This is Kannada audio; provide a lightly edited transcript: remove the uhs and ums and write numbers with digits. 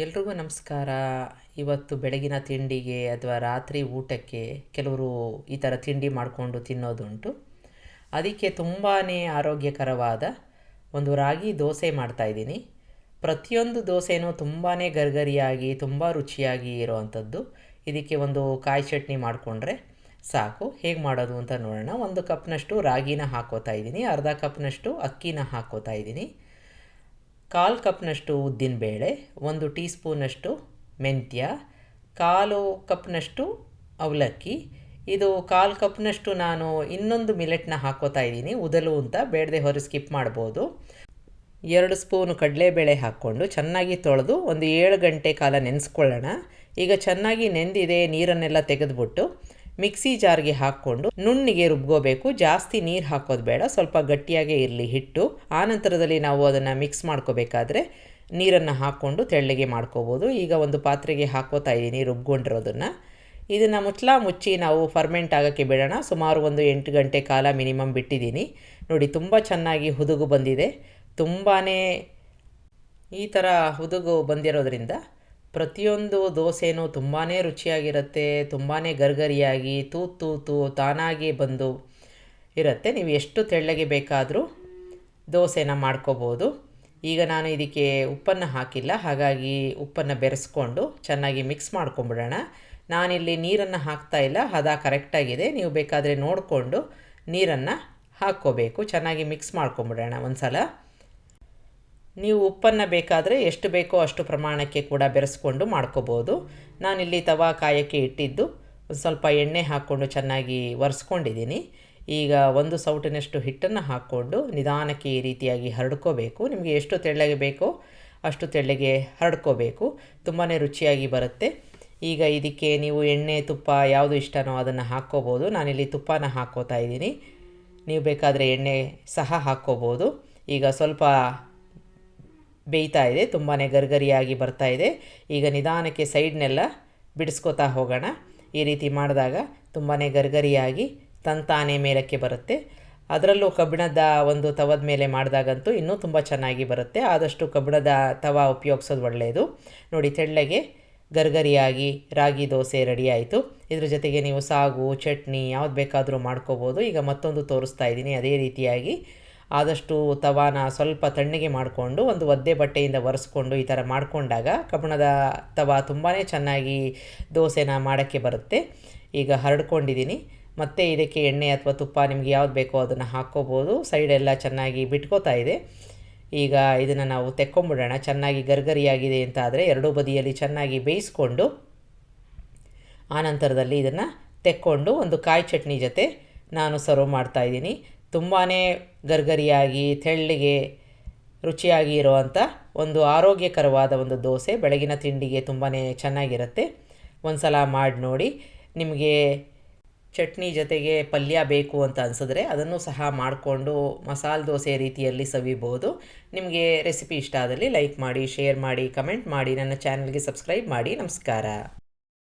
ಎಲ್ರಿಗೂ ನಮಸ್ಕಾರ. ಇವತ್ತು ಬೆಳಗಿನ ತಿಂಡಿಗೆ ಅಥವಾ ರಾತ್ರಿ ಊಟಕ್ಕೆ ಕೆಲವರು ಈ ಥರ ತಿಂಡಿ ಮಾಡಿಕೊಂಡು ತಿನ್ನೋದುಂಟು. ಅದಕ್ಕೆ ತುಂಬಾ ಆರೋಗ್ಯಕರವಾದ ಒಂದು ರಾಗಿ ದೋಸೆ ಮಾಡ್ತಾಯಿದ್ದೀನಿ. ಪ್ರತಿಯೊಂದು ದೋಸೆನೂ ತುಂಬಾ ಗರಿಗರಿಯಾಗಿ ತುಂಬ ರುಚಿಯಾಗಿ ಇರೋವಂಥದ್ದು. ಇದಕ್ಕೆ ಒಂದು ಕಾಯಿ ಚಟ್ನಿ ಮಾಡಿಕೊಂಡ್ರೆ ಸಾಕು. ಹೇಗೆ ಮಾಡೋದು ಅಂತ ನೋಡೋಣ. 1 ಕಪ್ನಷ್ಟು ರಾಗಿನ ಹಾಕ್ಕೋತಾ ಇದ್ದೀನಿ, ಅರ್ಧ ಕಪ್ನಷ್ಟು ಅಕ್ಕಿನ ಹಾಕ್ಕೋತಾ ಇದ್ದೀನಿ, 1/4 ಕಪ್ನಷ್ಟು ಉದ್ದಿನಬೇಳೆ, 1 ಟೀ ಸ್ಪೂನಷ್ಟು ಮೆಂತ್ಯ, 1/4 ಕಪ್ನಷ್ಟು ಅವಲಕ್ಕಿ. ಇದು 1/4 ಕಪ್ನಷ್ಟು ನಾನು ಇನ್ನೊಂದು ಮಿಲೆಟ್ನ ಹಾಕ್ಕೋತಾ ಇದ್ದೀನಿ, ಉದಲು ಅಂತ. ಬೇಡದೆ ಹೊರ ಸ್ಕಿಪ್ ಮಾಡ್ಬೋದು. 2 ಸ್ಪೂನು ಕಡಲೆಬೇಳೆ ಹಾಕ್ಕೊಂಡು ಚೆನ್ನಾಗಿ ತೊಳೆದು ಒಂದು 7 ಗಂಟೆ ಕಾಲ ನೆನೆಸ್ಕೊಳ್ಳೋಣ. ಈಗ ಚೆನ್ನಾಗಿ ನೆಂದಿದೆ, ನೀರನ್ನೆಲ್ಲ ತೆಗೆದುಬಿಟ್ಟು ಮಿಕ್ಸಿ ಜಾರ್ಗೆ ಹಾಕ್ಕೊಂಡು ನುಣ್ಣಿಗೆ ರುಬ್ಕೋಬೇಕು. ಜಾಸ್ತಿ ನೀರು ಹಾಕೋದು ಬೇಡ, ಸ್ವಲ್ಪ ಗಟ್ಟಿಯಾಗೇ ಇರಲಿ ಹಿಟ್ಟು. ಆನಂತರದಲ್ಲಿ ನಾವು ಅದನ್ನು ಮಿಕ್ಸ್ ಮಾಡ್ಕೋಬೇಕಾದ್ರೆ ನೀರನ್ನು ಹಾಕ್ಕೊಂಡು ತೆಳ್ಳಗೆ ಮಾಡ್ಕೋಬೋದು. ಈಗ ಒಂದು ಪಾತ್ರೆಗೆ ಹಾಕ್ಕೋತಾ ಇದ್ದೀನಿ ರುಬ್ಕೊಂಡಿರೋದನ್ನು. ಇದನ್ನು ಮುಚ್ಚಿ ನಾವು ಫರ್ಮೆಂಟ್ ಆಗೋಕ್ಕೆ ಬಿಡೋಣ. ಸುಮಾರು ಒಂದು 8 ಗಂಟೆ ಕಾಲ ಮಿನಿಮಮ್ ಬಿಟ್ಟಿದ್ದೀನಿ. ನೋಡಿ, ತುಂಬ ಚೆನ್ನಾಗಿ ಹುದುಗು ಬಂದಿದೆ. ತುಂಬಾ ಈ ಥರ ಹುದುಗು ಬಂದಿರೋದ್ರಿಂದ ಪ್ರತಿಯೊಂದು ದೋಸೆನೂ ತುಂಬಾ ರುಚಿಯಾಗಿರುತ್ತೆ, ತುಂಬಾ ಗರಿಗರಿಯಾಗಿ ತೂತು ತಾನಾಗಿ ಬಂದು ಇರುತ್ತೆ. ನೀವು ಎಷ್ಟು ತೆಳ್ಳಗೆ ಬೇಕಾದರೂ ದೋಸೆನ ಮಾಡ್ಕೋಬೋದು. ಈಗ ನಾನು ಇದಕ್ಕೆ ಉಪ್ಪನ್ನು ಹಾಕಿಲ್ಲ, ಹಾಗಾಗಿ ಉಪ್ಪನ್ನು ಬೆರೆಸ್ಕೊಂಡು ಚೆನ್ನಾಗಿ ಮಿಕ್ಸ್ ಮಾಡ್ಕೊಂಬಿಡೋಣ. ನಾನಿಲ್ಲಿ ನೀರನ್ನು ಹಾಕ್ತಾಯಿಲ್ಲ, ಹದ ಕರೆಕ್ಟಾಗಿದೆ. ನೀವು ಬೇಕಾದರೆ ನೋಡಿಕೊಂಡು ನೀರನ್ನು ಹಾಕ್ಕೋಬೇಕು. ಚೆನ್ನಾಗಿ ಮಿಕ್ಸ್ ಮಾಡ್ಕೊಂಬಿಡೋಣ ಒಂದು ಸಲ. ನೀವು ಉಪ್ಪನ್ನು ಬೇಕಾದರೆ ಎಷ್ಟು ಬೇಕೋ ಅಷ್ಟು ಪ್ರಮಾಣಕ್ಕೆ ಕೂಡ ಬೆರೆಸ್ಕೊಂಡು ಮಾಡ್ಕೋಬೋದು. ನಾನಿಲ್ಲಿ ತವಾ ಕಾಯೋಕ್ಕೆ ಇಟ್ಟಿದ್ದು ಸ್ವಲ್ಪ ಎಣ್ಣೆ ಹಾಕ್ಕೊಂಡು ಚೆನ್ನಾಗಿ ಒರೆಸ್ಕೊಂಡಿದ್ದೀನಿ. ಈಗ 1 ಸೌಟಿನಷ್ಟು ಹಿಟ್ಟನ್ನು ಹಾಕ್ಕೊಂಡು ನಿಧಾನಕ್ಕೆ ಈ ರೀತಿಯಾಗಿ ಹರಡ್ಕೋಬೇಕು. ನಿಮಗೆ ಎಷ್ಟು ತೆಳ್ಳಗೆ ಬೇಕೋ ಅಷ್ಟು ತೆಳ್ಳಗೆ ಹರಡ್ಕೋಬೇಕು. ತುಂಬಾ ರುಚಿಯಾಗಿ ಬರುತ್ತೆ. ಈಗ ಇದಕ್ಕೆ ನೀವು ಎಣ್ಣೆ ತುಪ್ಪ ಯಾವುದು ಇಷ್ಟನೋ ಅದನ್ನು ಹಾಕ್ಕೋಬೋದು. ನಾನಿಲ್ಲಿ ತುಪ್ಪನ ಹಾಕ್ಕೋತಾ ಇದ್ದೀನಿ, ನೀವು ಬೇಕಾದರೆ ಎಣ್ಣೆ ಸಹ ಹಾಕ್ಕೋಬೋದು. ಈಗ ಸ್ವಲ್ಪ ಬೇಯ್ತಾ ಇದೆ, ತುಂಬಾ ಗರಿಗರಿಯಾಗಿ ಬರ್ತಾಯಿದೆ. ಈಗ ನಿಧಾನಕ್ಕೆ ಸೈಡ್ನೆಲ್ಲ ಬಿಡಿಸ್ಕೋತಾ ಹೋಗೋಣ. ಈ ರೀತಿ ಮಾಡಿದಾಗ ತುಂಬಾ ಗರಿಗರಿಯಾಗಿ ತಂತಾನೆ ಮೇಲಕ್ಕೆ ಬರುತ್ತೆ. ಅದರಲ್ಲೂ ಕಬ್ಬಿಣದ ಒಂದು ತವದ ಮೇಲೆ ಮಾಡಿದಾಗಂತೂ ಇನ್ನೂ ತುಂಬ ಚೆನ್ನಾಗಿ ಬರುತ್ತೆ. ಆದಷ್ಟು ಕಬ್ಬಿಣದ ತವ ಉಪಯೋಗಿಸೋದು ಒಳ್ಳೆಯದು. ನೋಡಿ, ತೆಳ್ಳಗೆ ಗರಿಗರಿಯಾಗಿ ರಾಗಿ ದೋಸೆ ರೆಡಿ ಆಯಿತು. ಇದ್ರ ಜೊತೆಗೆ ನೀವು ಸಾಗು, ಚಟ್ನಿ ಯಾವ್ದು ಬೇಕಾದರೂ ಮಾಡ್ಕೋಬೋದು. ಈಗ ಮತ್ತೊಂದು ತೋರಿಸ್ತಾ ಇದ್ದೀನಿ. ಅದೇ ರೀತಿಯಾಗಿ ಆದಷ್ಟು ತವಾನ ಸ್ವಲ್ಪ ತಣ್ಣಗೆ ಮಾಡಿಕೊಂಡು ಒಂದು ಒದ್ದೆ ಬಟ್ಟೆಯಿಂದ ಒರೆಸ್ಕೊಂಡು ಈ ಥರ ಮಾಡಿಕೊಂಡಾಗ ಕಬ್ಬಿಣದ ತವ ತುಂಬಾ ಚೆನ್ನಾಗಿ ದೋಸೆನ ಮಾಡೋಕ್ಕೆ ಬರುತ್ತೆ. ಈಗ ಹರಡ್ಕೊಂಡಿದ್ದೀನಿ. ಮತ್ತು ಇದಕ್ಕೆ ಎಣ್ಣೆ ಅಥವಾ ತುಪ್ಪ ನಿಮ್ಗೆ ಯಾವ್ದು ಬೇಕೋ ಅದನ್ನು ಹಾಕ್ಕೋಬೋದು. ಸೈಡೆಲ್ಲ ಚೆನ್ನಾಗಿ ಬಿಟ್ಕೋತಾ ಇದೆ. ಈಗ ಇದನ್ನು ನಾವು ತೆಕ್ಕೊಂಬಿಡೋಣ. ಚೆನ್ನಾಗಿ ಗರಿಗರಿಯಾಗಿದೆ ಅಂತ ಆದರೆ ಎರಡೂ ಬದಿಯಲ್ಲಿ ಚೆನ್ನಾಗಿ ಬೇಯಿಸ್ಕೊಂಡು ಆನಂತರದಲ್ಲಿ ಇದನ್ನು ತೆಕ್ಕೊಂಡು ಒಂದು ಕಾಯಿ ಚಟ್ನಿ ಜೊತೆ ನಾನು ಸರ್ವ್ ಮಾಡ್ತಾಯಿದ್ದೀನಿ. ತುಂಬಾ ಗರಿಗರಿಯಾಗಿ ತೆಳ್ಳಗೆ ರುಚಿಯಾಗಿ ಇರುವಂಥ ಒಂದು ಆರೋಗ್ಯಕರವಾದ ಒಂದು ದೋಸೆ ಬೆಳಗಿನ ತಿಂಡಿಗೆ ತುಂಬಾ ಚೆನ್ನಾಗಿರುತ್ತೆ. ಒಂದು ಸಲ ಮಾಡಿ ನೋಡಿ. ನಿಮಗೆ ಚಟ್ನಿ ಜೊತೆಗೆ ಪಲ್ಯ ಬೇಕು ಅಂತ ಅನಿಸಿದ್ರೆ ಅದನ್ನು ಸಹ ಮಾಡಿಕೊಂಡು ಮಸಾಲೆ ದೋಸೆ ರೀತಿಯಲ್ಲಿ ಸವಿಬೋದು. ನಿಮಗೆ ರೆಸಿಪಿ ಇಷ್ಟ ಆದಲ್ಲಿ ಲೈಕ್ ಮಾಡಿ, ಶೇರ್ ಮಾಡಿ, ಕಮೆಂಟ್ ಮಾಡಿ, ನನ್ನ ಚಾನಲ್ಗೆ ಸಬ್ಸ್ಕ್ರೈಬ್ ಮಾಡಿ. ನಮಸ್ಕಾರ.